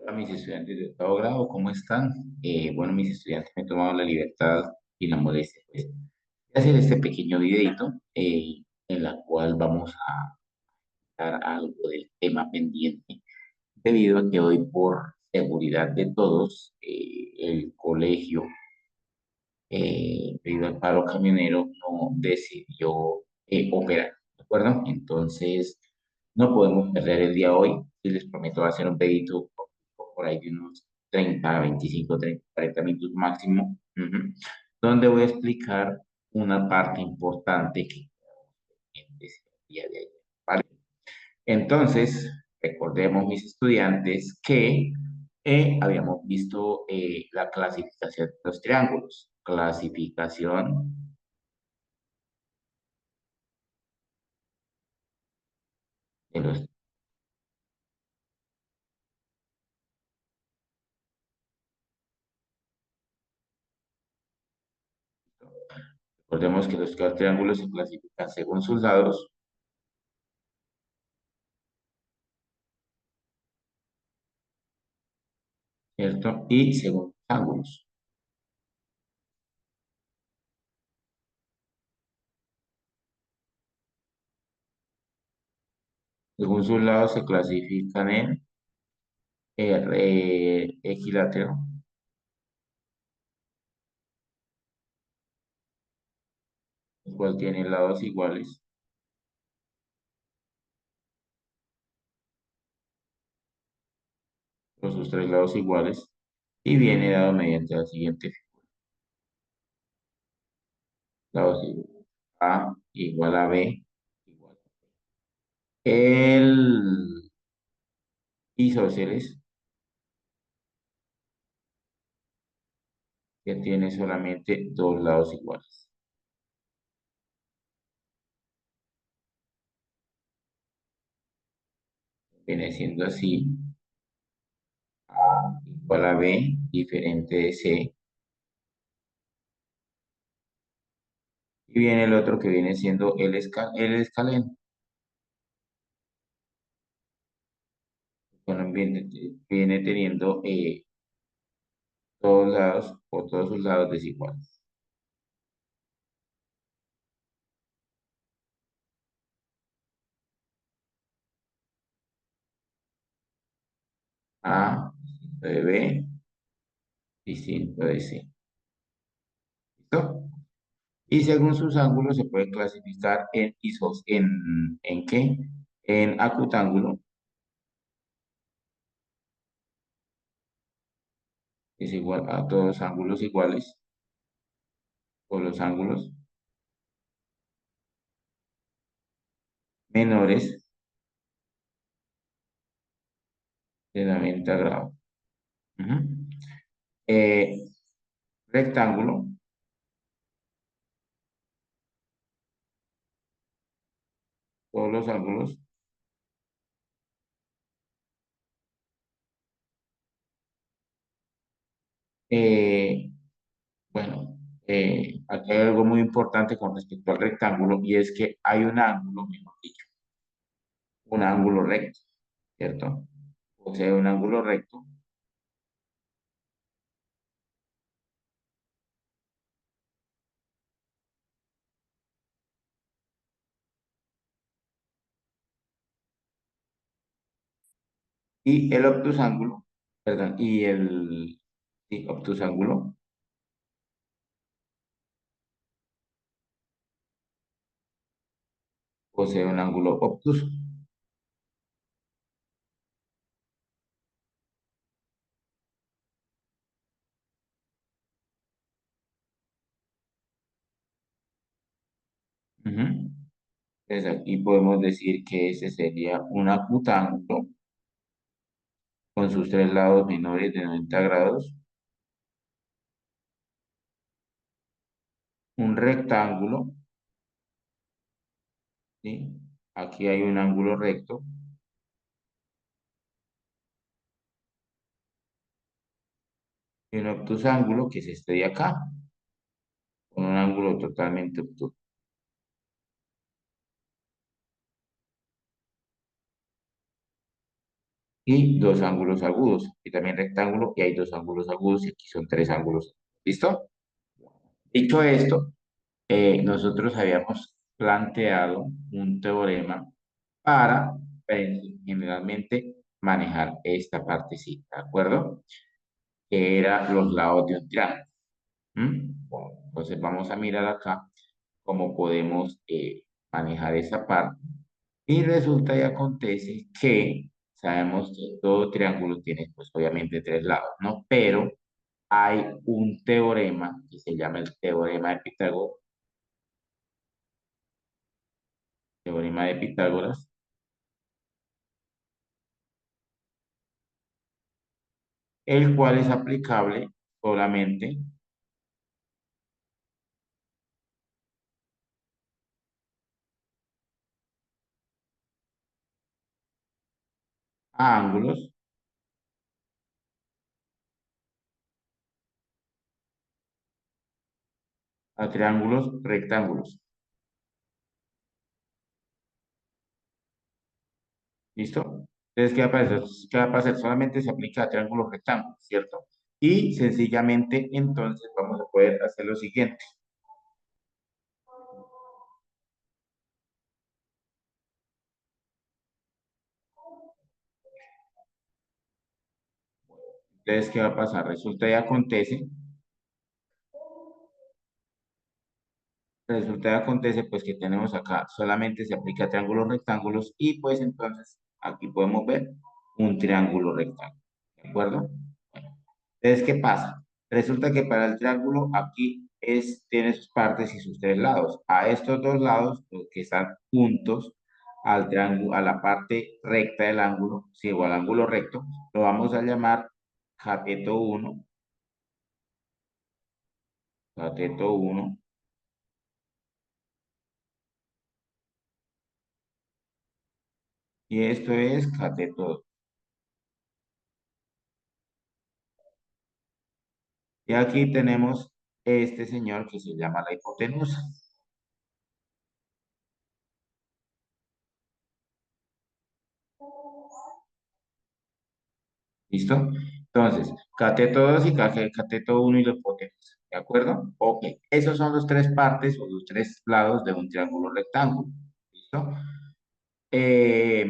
Hola, mis estudiantes de octavo grado, ¿cómo están? Bueno, mis estudiantes me he tomado la libertad y la modestia, pues, de hacer este pequeño videito en la cual vamos a dar algo del tema pendiente, debido a que hoy, por seguridad de todos, el colegio, debido al paro camionero, no decidió operar, ¿de acuerdo? Entonces, no podemos perder el día hoy. Y les prometo hacer un pedito por ahí de unos 30, 25, 30, 40 minutos máximo, donde voy a explicar una parte importante que es el día de ayer, ¿vale? Entonces, recordemos, mis estudiantes, que habíamos visto la clasificación de los triángulos. Clasificación de los... Recordemos que los triángulos se clasifican según sus lados, ¿cierto? Y según sus ángulos. Según sus lados se clasifican en equilátero, el cual tiene lados iguales, los sus tres lados iguales, y viene dado mediante la siguiente figura. Lados iguales. A igual a B igual. El isósceles, que tiene solamente dos lados iguales. Viene siendo así: A igual a B, diferente de C. Y viene el otro, que viene siendo el escaleno. Bueno, viene teniendo todos lados o todos sus lados desiguales. A distinto de B, distinto de C. ¿Listo? Y según sus ángulos se puede clasificar ¿en qué? En acutángulo, que es igual a todos los ángulos iguales, o los ángulos menores de 90 grados. Ujú. Eh, rectángulo, todos los ángulos. Eh, bueno, aquí hay algo muy importante con respecto al rectángulo, y es que hay un ángulo, mejor dicho, un ángulo recto, ¿cierto? O sea, un ángulo recto, y el obtusángulo, perdón, y el sí, obtusángulo posee un ángulo obtuso. Ujú. Entonces aquí podemos decir que ese sería un acutángulo con sus tres lados menores de 90 grados, un rectángulo, ¿sí? Aquí hay un ángulo recto, y un obtusángulo, que es este de acá, con un ángulo totalmente obtuso. y dos ángulos agudos. Y también rectángulo y hay dos ángulos agudos y aquí son tres ángulos. ¿Listo? Dicho esto, nosotros habíamos planteado un teorema para generalmente manejar esta partecita, ¿de acuerdo? Que era los lados de un triángulo. Bueno, entonces vamos a mirar acá cómo podemos manejar esa parte. Y resulta y acontece que sabemos que todo triángulo tiene, pues obviamente tres lados, ¿no? Pero hay un teorema que se llama el teorema de Pitágoras, el cual es aplicable solamente a ángulos, a triángulos rectángulos. ¿Listo? Entonces, ¿qué va a pasar? ¿Qué va a pasar? Solamente se aplica a triángulos rectángulos, ¿cierto? Y sencillamente, entonces, vamos a poder hacer lo siguiente. Entonces, ¿qué va a pasar? Resulta y acontece, pues, que tenemos acá, solamente se aplica a triángulos rectángulos y, pues, entonces, aquí podemos ver un triángulo rectángulo, ¿de acuerdo? Bueno, entonces, ¿qué pasa? Resulta que para el triángulo aquí tiene sus partes y sus tres lados. A estos dos lados, los que están juntos al triángulo, a la parte recta del ángulo, si o al ángulo recto, lo vamos a llamar cateto uno, cateto uno, y esto es cateto 2. Y aquí tenemos este señor que se llama la hipotenusa. ¿Listo? Entonces, cateto 2 y cateto uno y la hipotenusa. ¿De acuerdo? Ok. Esos son los tres partes o los tres lados de un triángulo rectángulo. ¿Listo? Eh,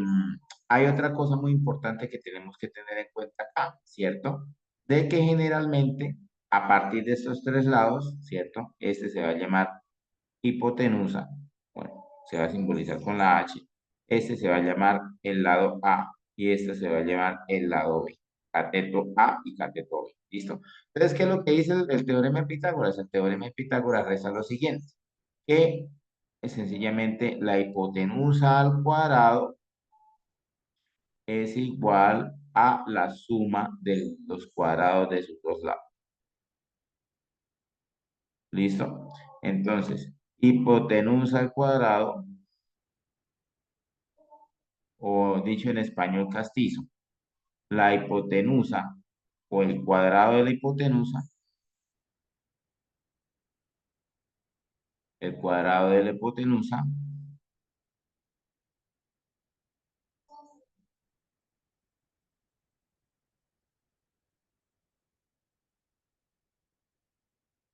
Hay otra cosa muy importante que tenemos que tener en cuenta acá, ¿cierto? De que generalmente, a partir de estos tres lados, ¿cierto? Este se va a llamar hipotenusa, bueno, se va a simbolizar con la H. Este se va a llamar el lado A y este se va a llamar el lado B. Cateto A y cateto B. ¿Listo? Entonces, ¿qué es lo que dice el teorema de Pitágoras? El teorema de Pitágoras reza lo siguiente, que es sencillamente la hipotenusa al cuadrado es igual a la suma de los cuadrados de sus dos lados. ¿Listo? Entonces, hipotenusa al cuadrado, o dicho en español castizo, la hipotenusa o el cuadrado de la hipotenusa, el cuadrado de la hipotenusa,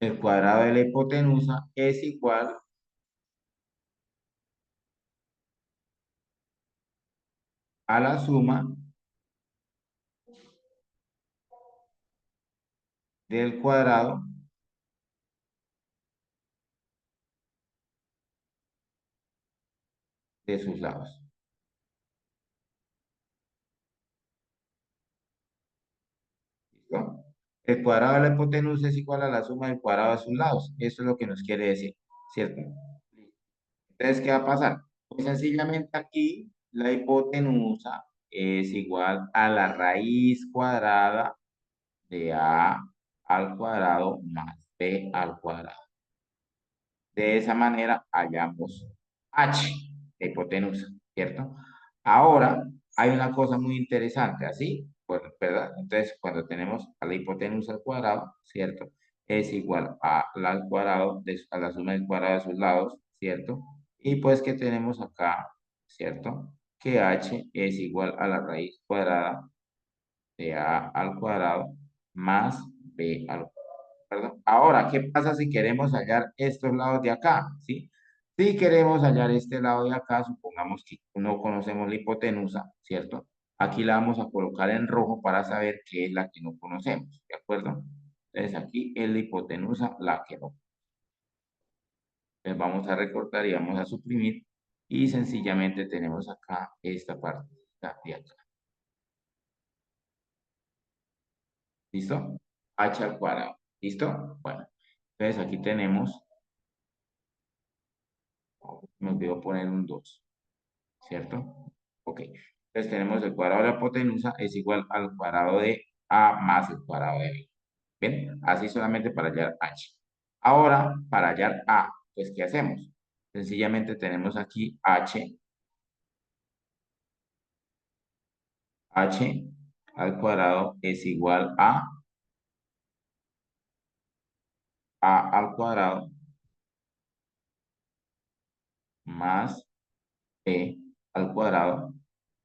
el cuadrado de la hipotenusa es igual a la suma del cuadrado de sus lados. ¿Listo? El cuadrado de la hipotenusa es igual a la suma del cuadrado de sus lados. Eso es lo que nos quiere decir, ¿cierto? Entonces, ¿qué va a pasar? Pues sencillamente aquí la hipotenusa es igual a la raíz cuadrada de a al cuadrado más b al cuadrado. De esa manera hallamos h de hipotenusa, ¿cierto? Ahora hay una cosa muy interesante, ¿así? Pues, ¿verdad? Entonces, cuando tenemos a la hipotenusa al cuadrado, ¿cierto? Es igual a la al cuadrado, a la suma del cuadrado de sus lados, ¿cierto? Y pues, ¿qué tenemos acá? ¿Cierto? que h es igual a la raíz cuadrada de a al cuadrado más b al cuadrado. ¿Perdón? Ahora, ¿qué pasa si queremos hallar estos lados de acá? ¿Sí? Si queremos hallar este lado de acá, supongamos que no conocemos la hipotenusa, ¿cierto? Aquí la vamos a colocar en rojo para saber qué es la que no conocemos, ¿de acuerdo? Entonces aquí es la hipotenusa la que no. Entonces vamos a recortar y vamos a suprimir y sencillamente tenemos acá esta parte de acá. ¿Listo? H al cuadrado. ¿Listo? Bueno, entonces aquí tenemos, me olvidó poner un 2, ¿cierto? Ok. Entonces tenemos el cuadrado de la hipotenusa es igual al cuadrado de A más el cuadrado de B. ¿Bien? Así solamente para hallar H. Ahora, para hallar A, pues ¿qué hacemos? Sencillamente tenemos aquí H al cuadrado es igual A al cuadrado más B al cuadrado.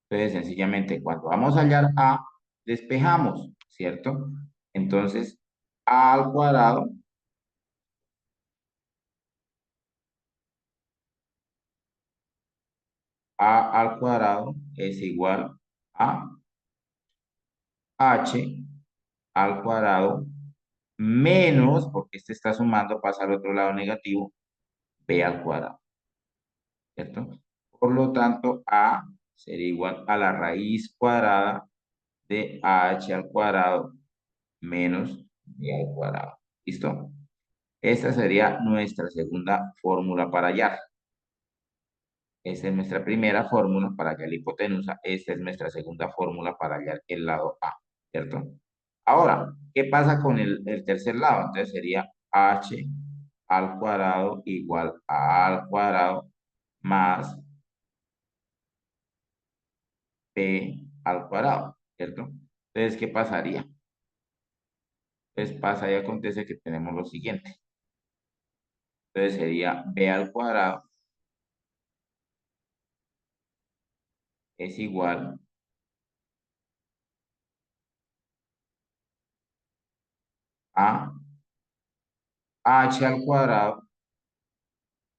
Entonces, sencillamente, cuando vamos a hallar A, despejamos, ¿cierto? Entonces, A al cuadrado, A al cuadrado es igual a H al cuadrado menos, porque este está sumando, pasa al otro lado negativo, B al cuadrado, ¿cierto? Por lo tanto, A sería igual a la raíz cuadrada de H al cuadrado menos B al cuadrado. ¿Listo? Esta sería nuestra segunda fórmula para hallar. Esta es nuestra primera fórmula para hallar la hipotenusa. Esta es nuestra segunda fórmula para hallar el lado A, ¿cierto? Ahora, ¿qué pasa con el tercer lado? Entonces sería h al cuadrado igual a al cuadrado más b al cuadrado, ¿cierto? Entonces, ¿qué pasaría? Entonces pasa y acontece que tenemos lo siguiente. Entonces sería b al cuadrado es igual a h al cuadrado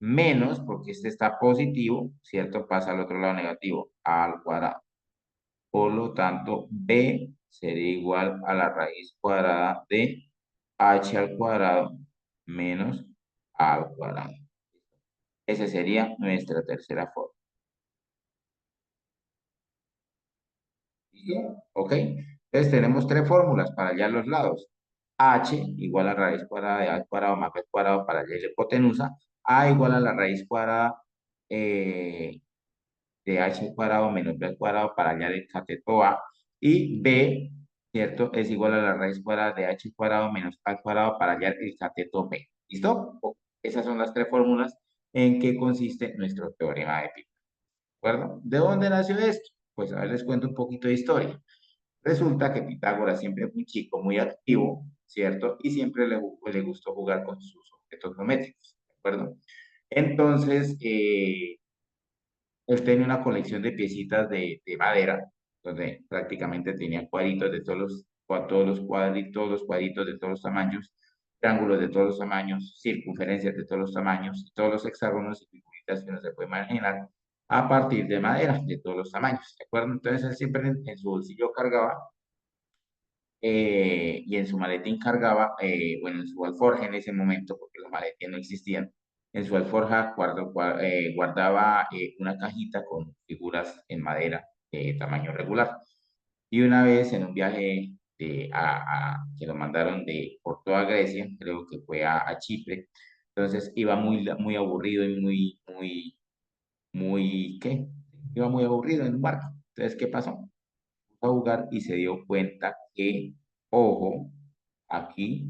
menos, porque este está positivo, ¿cierto? Pasa al otro lado negativo, a al cuadrado. Por lo tanto, b sería igual a la raíz cuadrada de h al cuadrado menos a al cuadrado. Esa sería nuestra tercera forma. ¿Listo? ¿Ok? Entonces tenemos tres fórmulas para hallar los lados. H igual a la raíz cuadrada de A al cuadrado más B al cuadrado para hallar la hipotenusa. A igual a la raíz cuadrada eh, de h al cuadrado menos b al cuadrado para hallar el cateto A. Y b, ¿cierto? Es igual a la raíz cuadrada de h al cuadrado menos a al cuadrado para hallar el cateto B. ¿Listo? Esas son las tres fórmulas en que consiste nuestro teorema de Pitágoras. ¿De acuerdo? ¿De dónde nació esto? Pues a ver, les cuento un poquito de historia. Resulta que Pitágoras siempre fue un chico muy activo, ¿cierto? Y siempre le gustó jugar con sus objetos geométricos, ¿de acuerdo? Entonces, él tenía una colección de piecitas de madera, donde prácticamente tenía cuadritos de todos los cuadritos de todos los tamaños, triángulos de todos los tamaños, circunferencias de todos los tamaños, todos los hexágonos y figuritas que uno se puede imaginar a partir de madera de todos los tamaños, ¿de acuerdo? Entonces él siempre en su bolsillo cargaba y en su maletín cargaba, bueno, en su alforja en ese momento, porque los maletines no existían, en su alforja guardaba una cajita con figuras en madera de tamaño regular. Y una vez en un viaje que lo mandaron por toda Grecia, creo que fue a Chipre, entonces iba muy aburrido y ¿qué? Iba muy aburrido en un barco. Entonces, ¿qué pasó? A jugar y se dio cuenta que, ojo, aquí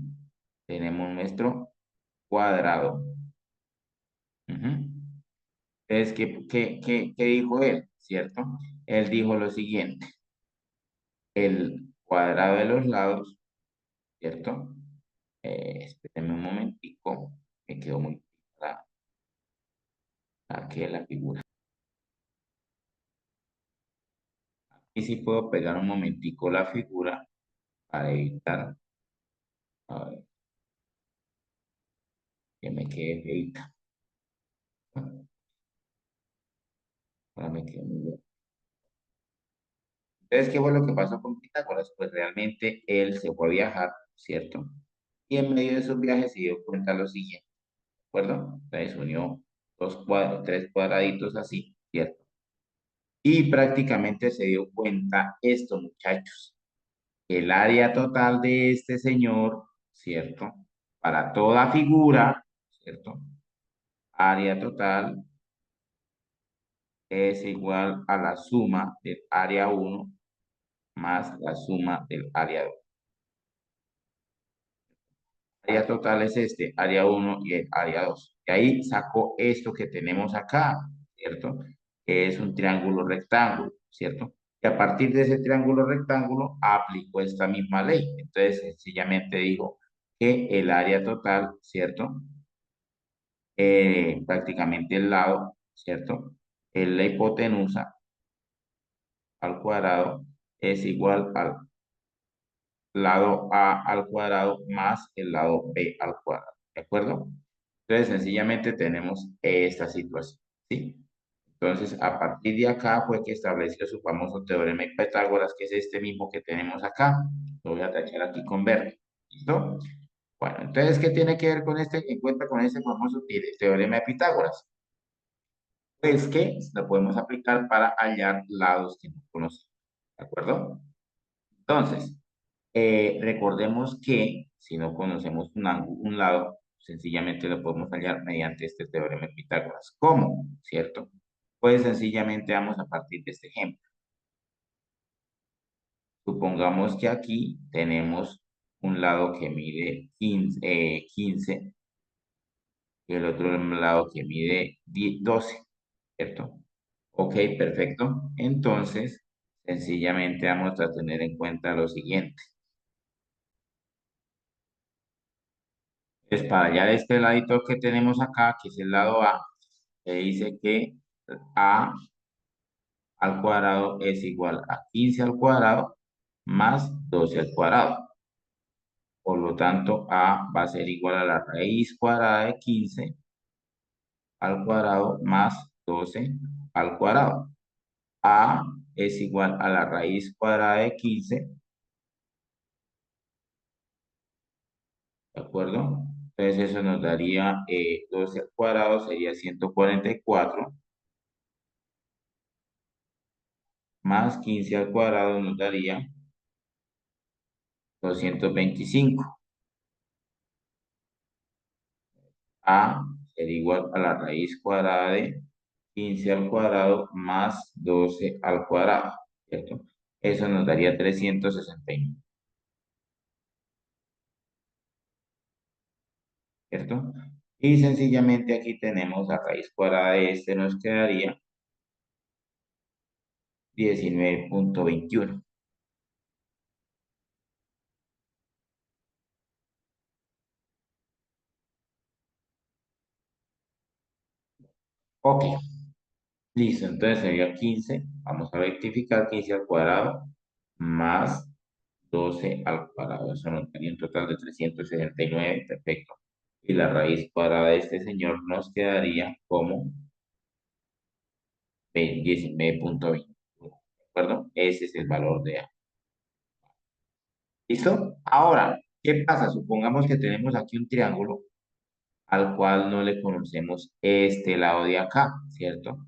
tenemos nuestro cuadrado. Ujú. Entonces, ¿qué dijo él? ¿Cierto? Él dijo lo siguiente, el cuadrado de los lados, ¿cierto? Espérenme un momentico, me quedó muy clara aquí la figura. Y si puedo pegar un momentico la figura para evitar, a ver, que me quede feita. Para me quede muy bien. Entonces, ¿qué fue lo que pasó con Pitágoras? Pues realmente él se fue a viajar, ¿cierto? Y en medio de esos viajes se dio cuenta lo siguiente, ¿de acuerdo? Entonces unió dos cuadros, tres cuadraditos así, ¿cierto? Y prácticamente se dio cuenta esto, muchachos, el área total de este señor, ¿cierto? Para toda figura, ¿cierto? Área total es igual a la suma del área uno más la suma del área 2. Área total es este, área uno y el área 2. Y ahí sacó esto que tenemos acá, ¿cierto? Que es un triángulo rectángulo, ¿cierto? Y a partir de ese triángulo rectángulo aplicó esta misma ley. Entonces, sencillamente dijo que el área total, ¿cierto? Prácticamente el lado, ¿cierto? La hipotenusa al cuadrado es igual al lado A al cuadrado más el lado B al cuadrado, ¿de acuerdo? Entonces, sencillamente tenemos esta situación, ¿sí? Entonces, a partir de acá fue que estableció su famoso teorema de Pitágoras, que es este mismo que tenemos acá. Lo voy a tachar aquí con verde, ¿listo? Bueno, entonces, ¿qué tiene que ver con este, en cuenta con este famoso teorema de Pitágoras? Pues que lo podemos aplicar para hallar lados que no conocemos, ¿de acuerdo? Entonces, recordemos que si no conocemos un lado, sencillamente lo podemos hallar mediante este teorema de Pitágoras. ¿Cómo? ¿Cierto? Pues sencillamente vamos a partir de este ejemplo. Supongamos que aquí tenemos un lado que mide 15 y el otro lado que mide 12, ¿cierto? Ok, perfecto. Entonces, sencillamente vamos a tener en cuenta lo siguiente. Pues para hallar este ladito que tenemos acá, que es el lado A, se dice que A al cuadrado es igual a 15 al cuadrado más 12 al cuadrado. Por lo tanto, A va a ser igual a la raíz cuadrada de 15 al cuadrado más 12 al cuadrado. A es igual a la raíz cuadrada de 15, ¿de acuerdo? Entonces eso nos daría 12 al cuadrado, sería 144, más 15 al cuadrado nos daría 225. A sería igual a la raíz cuadrada de 15 al cuadrado más 12 al cuadrado, ¿cierto? Eso nos daría 369, ¿cierto? Y sencillamente aquí tenemos la raíz cuadrada de este, nos quedaría 19,21. Ok, listo, entonces sería 15, vamos a rectificar 15 al cuadrado más 12 al cuadrado. Eso nos daría un total de 369, perfecto. Y la raíz cuadrada de este señor nos quedaría como 19,21. ¿De acuerdo? Ese es el valor de A. ¿Listo? Ahora, ¿qué pasa? Supongamos que tenemos aquí un triángulo al cual no le conocemos este lado de acá, ¿cierto?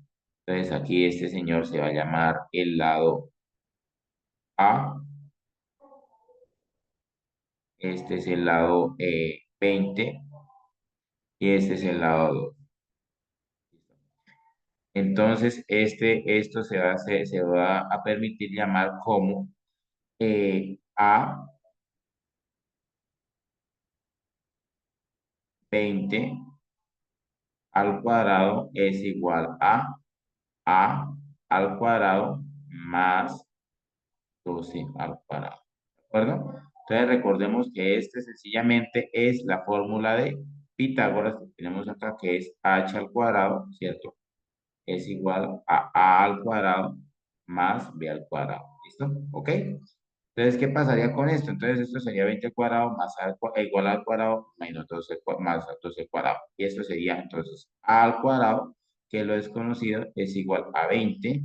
Entonces aquí este señor se va a llamar el lado A, este es el lado 20 y este es el lado 2. Entonces, esto se va a permitir llamar como A 20 al cuadrado es igual a al cuadrado más 12 al cuadrado. ¿De acuerdo? Entonces, recordemos que este sencillamente es la fórmula de Pitágoras que tenemos acá, que es h al cuadrado, ¿cierto? Es igual a al cuadrado más b al cuadrado. ¿Listo? ¿Ok? Entonces, ¿qué pasaría con esto? Entonces, esto sería 20 al cuadrado más igual al cuadrado menos 12 más 12 al cuadrado. Y esto sería entonces a al cuadrado, que lo desconocido es igual a 20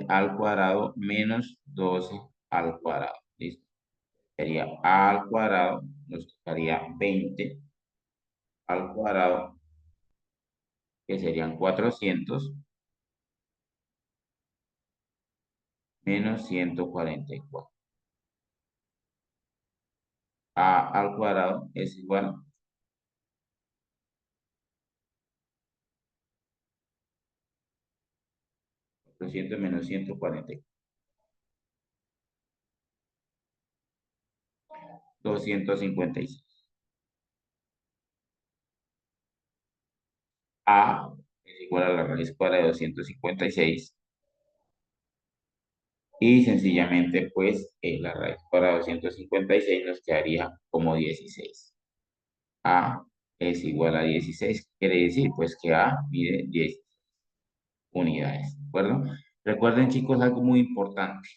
al cuadrado menos 12 al cuadrado. ¿Listo? Sería a al cuadrado, nos quedaría 20 al cuadrado, que serían 400 menos 144. A al cuadrado es igual a 400 menos 144. 256. A es igual a la raíz cuadrada de 256 y sencillamente pues la raíz cuadrada de 256 nos quedaría como 16. A es igual a 16, quiere decir pues que A mide 10 unidades, ¿de acuerdo? Recuerden chicos algo muy importante.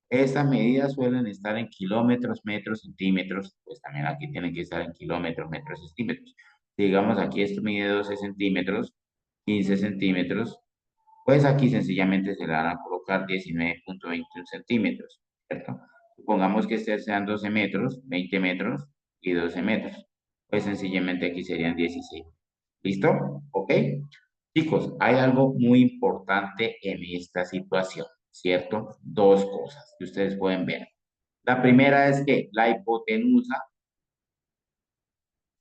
Estas medidas suelen estar en kilómetros, metros, centímetros, pues también aquí tienen que estar en kilómetros, metros, centímetros. Digamos aquí esto mide 12 centímetros, 15 centímetros, pues aquí sencillamente se le van a colocar 19,21 centímetros, ¿cierto? Supongamos que estos sean 12 metros, 20 metros y 12 metros. Pues sencillamente aquí serían 16. ¿Listo? ¿Ok? Chicos, hay algo muy importante en esta situación, ¿cierto? Dos cosas que ustedes pueden ver. La primera es que la hipotenusa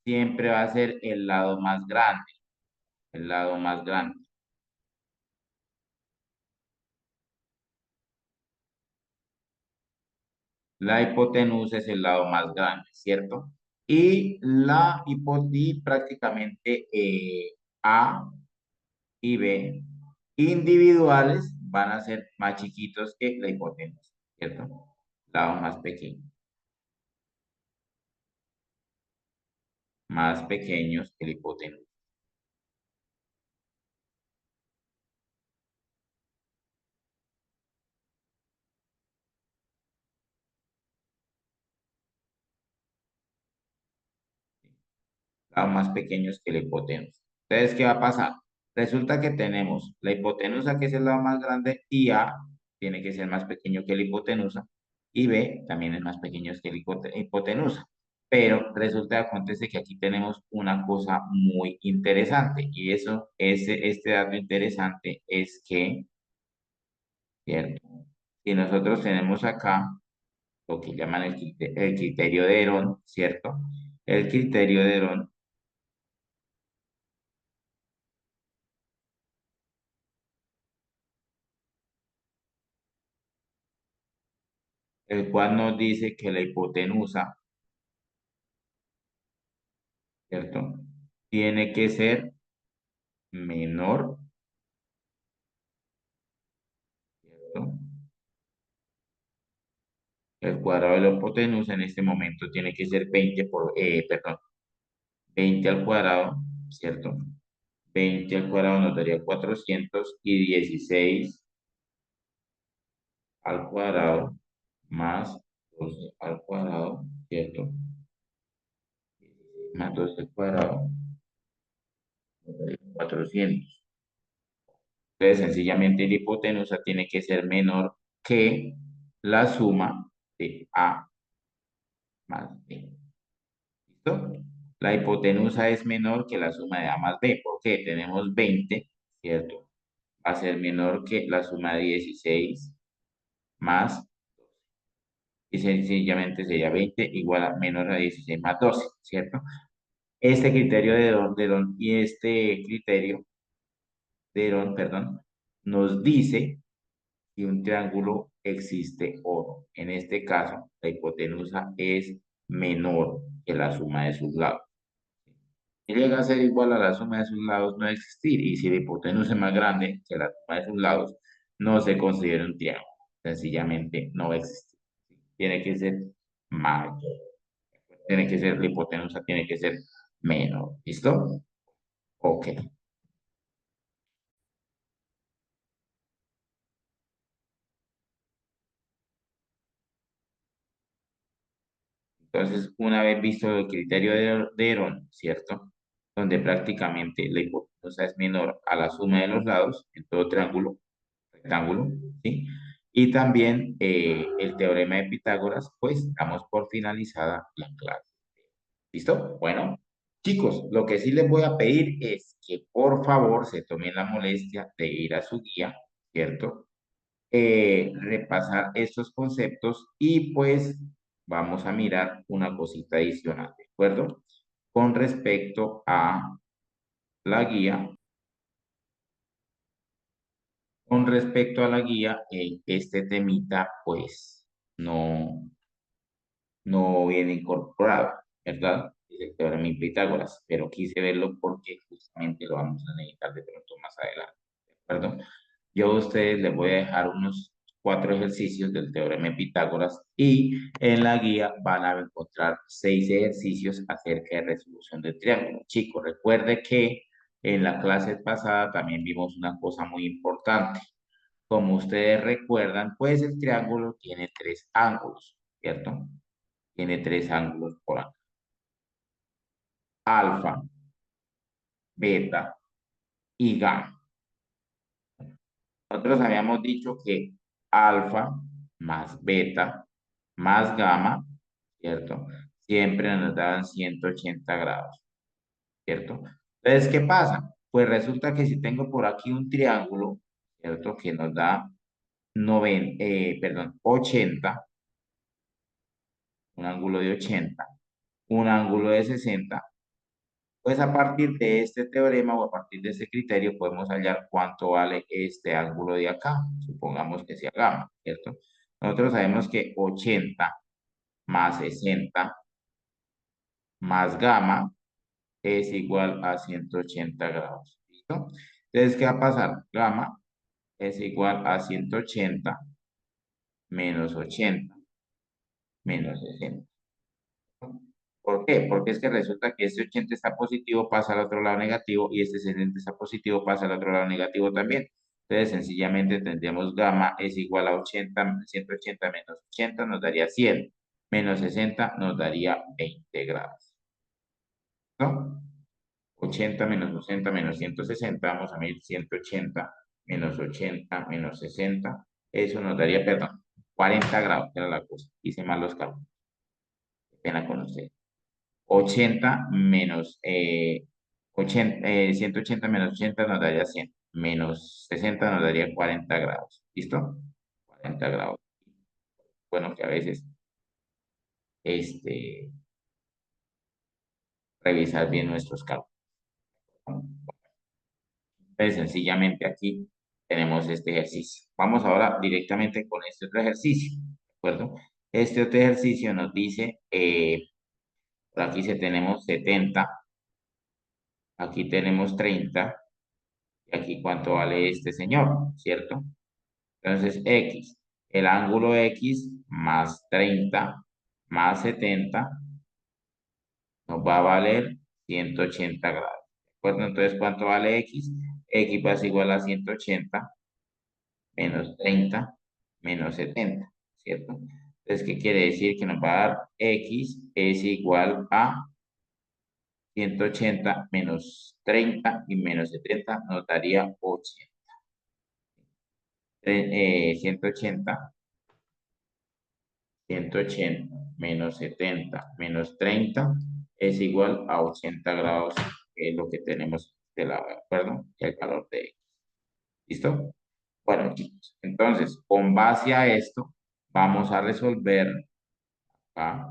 siempre va a ser el lado más grande, el lado más grande. La hipotenusa es el lado más grande, ¿cierto? Y prácticamente A y B individuales van a ser más chiquitos que la hipotenusa, ¿cierto? Lado más pequeños que la hipotenusa. Lados más pequeños que la hipotenusa. Entonces, ¿qué va a pasar? Resulta que tenemos la hipotenusa, que es el lado más grande, y A tiene que ser más pequeño que la hipotenusa, y B también es más pequeño que la hipotenusa. Pero resulta que acontece que aquí tenemos una cosa muy interesante, y este dato interesante es que, ¿cierto? Si nosotros tenemos acá lo que llaman el criterio de Herón, ¿cierto? El criterio de Herón, el cual nos dice que la hipotenusa, ¿cierto? Tiene que ser menor, ¿cierto? El cuadrado de la hipotenusa en este momento tiene que ser 20 perdón, 20 al cuadrado, ¿cierto? 20 al cuadrado nos daría 400 y 16 al cuadrado más 12 al cuadrado, ¿cierto? Más 12 al cuadrado, nos daría 400. Entonces, sencillamente la hipotenusa tiene que ser menor que la suma de A más B. ¿Listo? La hipotenusa es menor que la suma de A más B. ¿Por qué? Tenemos 20, ¿cierto? Va a ser menor que la suma de 16 más, y sencillamente sería 20 igual a menor a 16 más 12, ¿cierto? Este criterio de Don y este criterio de Don, perdón, nos dice si un triángulo existe o no. En este caso, la hipotenusa es menor que la suma de sus lados. Si llega a ser igual a la suma de sus lados, no va a existir. Y si la hipotenusa es más grande que la suma de sus lados, no se considera un triángulo. Sencillamente no va a existir. Tiene que ser mayor. Tiene que ser, la hipotenusa tiene que ser menor. ¿Listo? Ok. Entonces, una vez visto el criterio de Herón, ¿cierto? Donde prácticamente la hipotenusa es menor a la suma de los lados en todo triángulo, rectángulo, ¿sí? Y también el teorema de Pitágoras, pues damos por finalizada la clase. ¿Listo? Bueno, chicos, lo que sí les voy a pedir es que por favor se tomen la molestia de ir a su guía, ¿cierto? Repasar estos conceptos y pues vamos a mirar una cosita adicional, ¿de acuerdo? Con respecto a la guía, con respecto a la guía, este temita pues no, no viene incorporado, ¿verdad? Es el teorema de Pitágoras, pero quise verlo porque justamente lo vamos a necesitar de pronto más adelante, ¿de acuerdo? Yo a ustedes les voy a dejar unos 4 ejercicios del teorema de Pitágoras y en la guía van a encontrar 6 ejercicios acerca de resolución de triángulos. Chicos, recuerde que en la clase pasada también vimos una cosa muy importante. Como ustedes recuerdan, pues el triángulo tiene 3 ángulos, ¿cierto? Tiene 3 ángulos por acá. Alfa, beta y gamma. Nosotros habíamos dicho que alfa más beta más gamma, ¿cierto? Siempre nos daban 180 grados, ¿cierto? Entonces, ¿qué pasa? Pues resulta que si tengo por aquí un triángulo, ¿cierto? Que nos da 80, un ángulo de 80, un ángulo de 60. Pues a partir de este teorema o a partir de este criterio podemos hallar cuánto vale este ángulo de acá. Supongamos que sea gamma, ¿cierto? Nosotros sabemos que 80 más 60 más gamma es igual a 180 grados. ¿Listo? Entonces, ¿qué va a pasar? Gamma es igual a 180 menos 80 menos 60. ¿Por qué? Porque es que resulta que este 80 está positivo, pasa al otro lado negativo, y este 60 está positivo, pasa al otro lado negativo también. Entonces, sencillamente tendríamos gamma es igual a 80, 180 menos 80 nos daría 100, menos 60 nos daría 20 grados. ¿No? 80 menos 60 menos 160, vamos a medir 180 menos 80 menos 60, eso nos daría, perdón, 40 grados, que era la cosa. Hice mal los cálculos, qué pena con usted. 80 menos 180 menos 80 nos daría 100, menos 60 nos daría 40 grados. ¿Listo? 40 grados. Bueno, que a veces este, revisar bien nuestros cálculos. Entonces, sencillamente aquí tenemos este ejercicio. Vamos ahora directamente con este otro ejercicio, ¿de acuerdo? Este otro ejercicio nos dice, por aquí se tenemos 70, aquí tenemos 30, y aquí cuánto vale este señor, ¿cierto? Entonces, X, el ángulo X más 30 más 70 nos va a valer 180 grados. ¿De acuerdo? Entonces, ¿cuánto vale X? X va a ser igual a 180 menos 30 menos 70, ¿cierto? Entonces, ¿qué quiere decir? Que nos va a dar X es igual a 180 menos 30 y menos 70 nos daría 80. 180, 180 menos 70 menos 30 es igual a 80 grados, que es lo que tenemos de lado, ¿de acuerdo? El valor de X. ¿Listo? Bueno, chicos, entonces, con base a esto, vamos a resolver acá.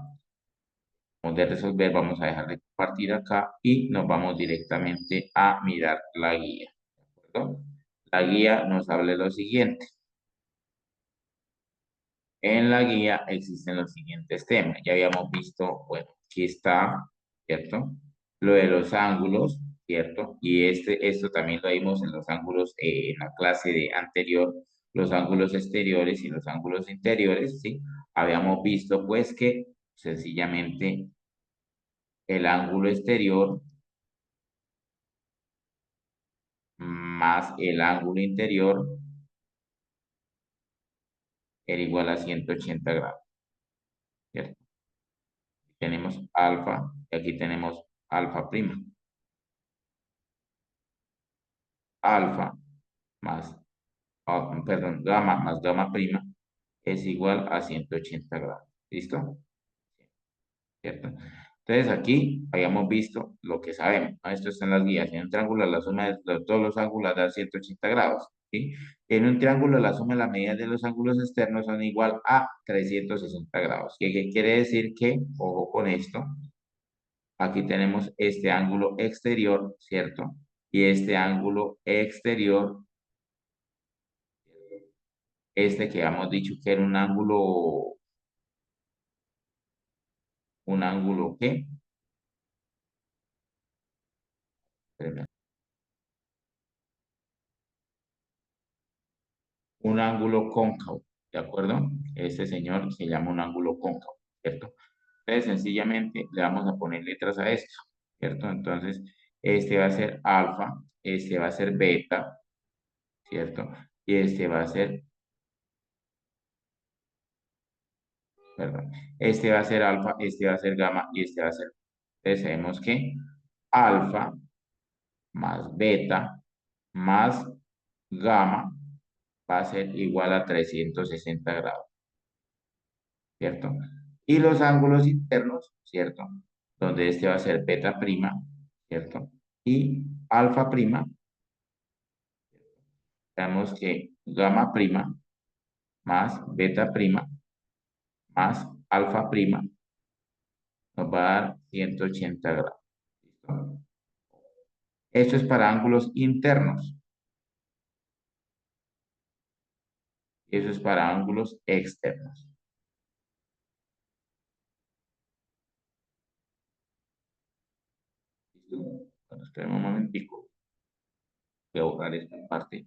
Vamos de resolver, vamos a dejar de compartir acá y nos vamos directamente a mirar la guía. ¿De acuerdo? La guía nos habla de lo siguiente. En la guía existen los siguientes temas. Ya habíamos visto, bueno, aquí está, ¿cierto? Lo de los ángulos, ¿cierto? Y esto también lo vimos en los ángulos, en la clase de anterior, los ángulos exteriores y los ángulos interiores, ¿sí? Habíamos visto, pues, que sencillamente el ángulo exterior más el ángulo interior era igual a 180 grados, ¿cierto? Tenemos alfa y aquí tenemos alfa prima. Alfa más, perdón, gamma más gamma prima es igual a 180 grados. ¿Listo? ¿Cierto? Entonces aquí habíamos visto lo que sabemos, ¿no? Esto está en las guías. En un triángulo la suma de todos los ángulos da 180 grados. ¿Sí? En un triángulo la suma de las medidas de los ángulos externos son igual a 360 grados. ¿Qué quiere decir? Que, ojo con esto, aquí tenemos este ángulo exterior, ¿cierto? Y este ángulo exterior, este que habíamos dicho que era un ángulo, ¿qué? Un ángulo cóncavo, ¿de acuerdo? Este señor se llama un ángulo cóncavo, ¿cierto? Entonces, sencillamente le vamos a poner letras a esto, ¿cierto? Entonces, este va a ser alfa, este va a ser beta, ¿cierto? Y este va a ser, perdón, este va a ser alfa, este va a ser gamma y este va a ser. Entonces, sabemos que alfa más beta más gamma va a ser igual a 360 grados. ¿Cierto? Y los ángulos internos, ¿cierto? Donde este va a ser beta prima, ¿cierto? Y alfa prima, tenemos que gamma prima más beta prima más alfa prima nos va a dar 180 grados. ¿Listo? Esto es para ángulos internos. Eso es para ángulos externos. ¿Listo? Bueno, esperen un momentico. Voy a borrar esta parte.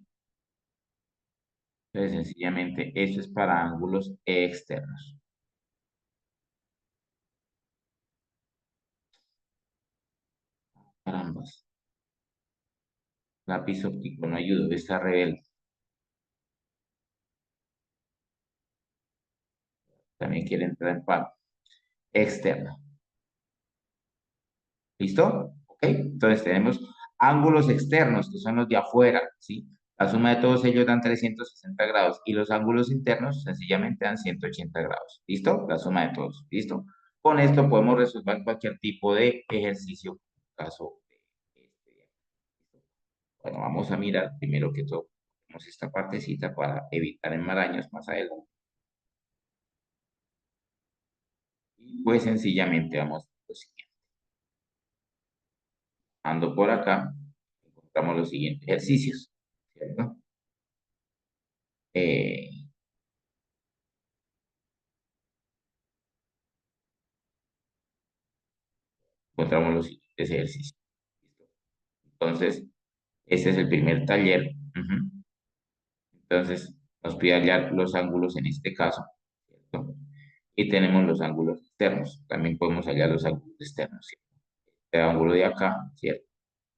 Entonces, sencillamente, esto es para ángulos externos. Carambas. Lápiz óptico no ayuda, está rebelde. También quiere entrar en paro. Externo. ¿Listo? ¿Ok? Entonces tenemos ángulos externos, que son los de afuera, ¿sí? La suma de todos ellos dan 360 grados y los ángulos internos sencillamente dan 180 grados. ¿Listo? La suma de todos. ¿Listo? Con esto podemos resolver cualquier tipo de ejercicio. Caso de este. Bueno, vamos a mirar primero que todo tenemos esta partecita para evitar enmaraños más adelante. Y pues sencillamente vamos a lo siguiente. Ando por acá, encontramos los siguientes ejercicios, ¿cierto? Eh, encontramos los siguientes ejercicios. ¿Listo? Entonces, este es el primer taller. Ujú. Entonces, nos pide hallar los ángulos en este caso, ¿cierto? Y tenemos los ángulos externos. También podemos hallar los ángulos externos, ¿cierto? Este ángulo de acá, ¿cierto?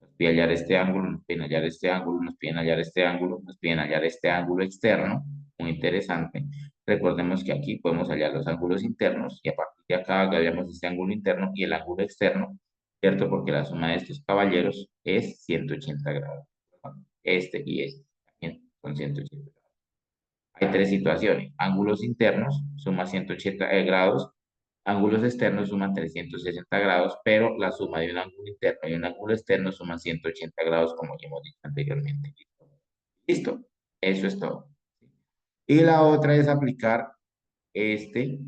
Nos piden hallar este ángulo, nos piden hallar este ángulo, nos piden hallar este ángulo, nos piden hallar este ángulo externo, muy interesante. Recordemos que aquí podemos hallar los ángulos internos y a partir de acá hallaríamos este ángulo interno y el ángulo externo, ¿cierto? Porque la suma de estos caballeros es 180 grados. Este y este también son 180 grados. Hay tres situaciones. Ángulos internos suma 180 grados, ángulos externos suman 360 grados, pero la suma de un ángulo interno y un ángulo externo suman 180 grados, como ya hemos dicho anteriormente. ¿Listo? Eso es todo. Y la otra es aplicar este